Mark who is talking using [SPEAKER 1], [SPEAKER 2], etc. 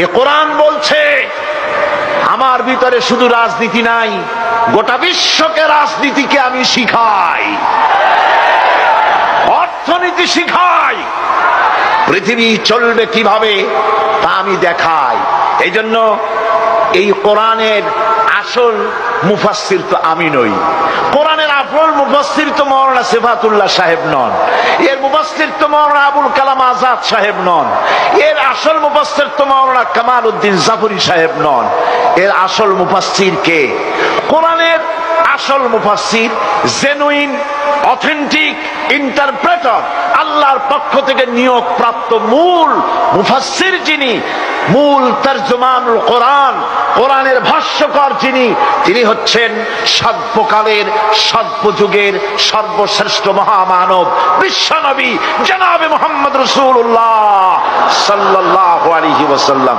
[SPEAKER 1] এ কোরআন বলছে আমার ভিতরে শুধু রাজনীতি নাই, গোটা বিশ্বকে রাজনীতিকে আমি শিখাই, অর্থনীতি শিখাই, পৃথিবী চলবে কিভাবে তা আমি দেখাই। এই জন্য এই কোরআনের আসল মুফাসসির তো আমি নই, কোরআনের আসল মুফাসসির তো মাওলানা সিফাতুল্লাহ সাহেব নন, এর মুফাসসির তো মাওলানা আবুল কালাম আজাদ সাহেব নন, এর আসল মুফাসসির তো মাওলানা কামাল উদ্দিন জাফরি সাহেব নন। এর আসল মুফাসসির কে? কোরআনের আসল মুফাসসির, জেনুইন অথেন্টিক ইন্টারপ্রেটার, আল্লাহর পক্ষ থেকে নিয়োগ প্রাপ্ত মূল মুফাসসির যিনি, মূল তরজমানুল কোরআন, কোরআনের ভাষ্যকার যিনি, তিনি হচ্ছেন সর্বকালের সর্বযুগের সর্বশ্রেষ্ঠ মহামানব বিশ্বনবী জনাবে মুহাম্মদ রাসূলুল্লাহ সাল্লাল্লাহু আলাইহি ওয়াসাল্লাম।